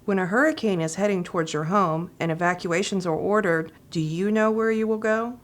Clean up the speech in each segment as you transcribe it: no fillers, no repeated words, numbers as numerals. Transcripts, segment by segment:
When a hurricane is heading towards your home and evacuations are ordered, do you know where you will go?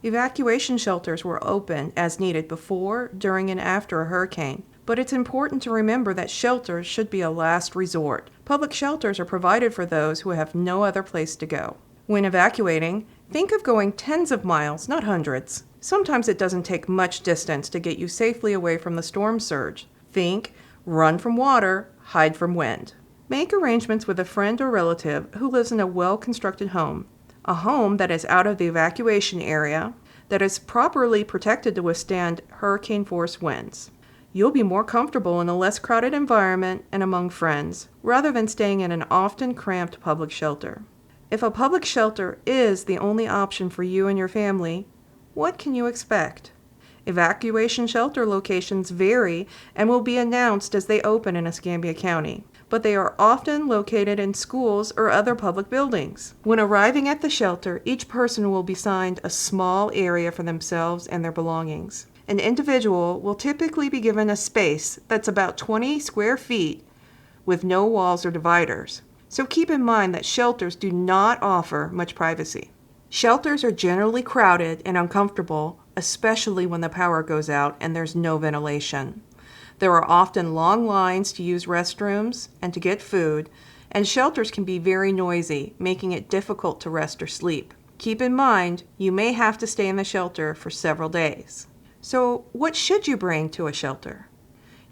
Evacuation shelters will open as needed before, during, and after a hurricane. But it's important to remember that shelters should be a last resort. Public shelters are provided for those who have no other place to go. When evacuating, think of going tens of miles, not hundreds. Sometimes it doesn't take much distance to get you safely away from the storm surge. Think, run from water, hide from wind. Make arrangements with a friend or relative who lives in a well-constructed home. A home that is out of the evacuation area, that is properly protected to withstand hurricane-force winds. You'll be more comfortable in a less crowded environment and among friends, rather than staying in an often cramped public shelter. If a public shelter is the only option for you and your family, what can you expect? Evacuation shelter locations vary and will be announced as they open in Escambia County, but they are often located in schools or other public buildings. When arriving at the shelter, each person will be assigned a small area for themselves and their belongings. An individual will typically be given a space that's about 20 square feet with no walls or dividers. So keep in mind that shelters do not offer much privacy. Shelters are generally crowded and uncomfortable, especially when the power goes out and there's no ventilation. There are often long lines to use restrooms and to get food, and shelters can be very noisy, making it difficult to rest or sleep. Keep in mind, you may have to stay in the shelter for several days. So, what should you bring to a shelter?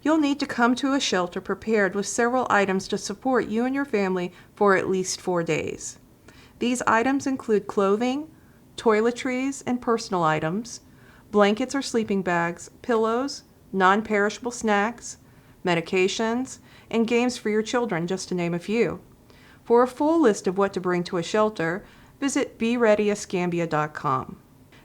You'll need to come to a shelter prepared with several items to support you and your family for at least 4 days. These items include clothing, toiletries and personal items, blankets or sleeping bags, pillows, non-perishable snacks, medications, and games for your children, just to name a few. For a full list of what to bring to a shelter, visit BeReadyEscambia.com.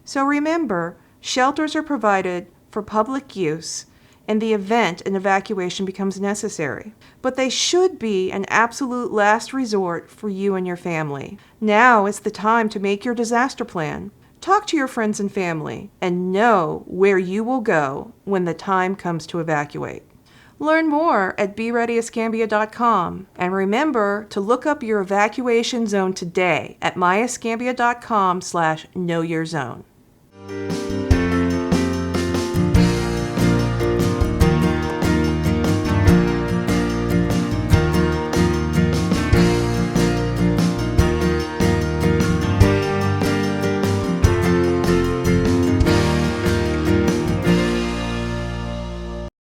So remember, shelters are provided for public use in the event an evacuation becomes necessary, but they should be an absolute last resort for you and your family. Now is the time to make your disaster plan. Talk to your friends and family and know where you will go when the time comes to evacuate. Learn more at BeReadyEscambia.com and remember to look up your evacuation zone today at myescambia.com/knowyourzone.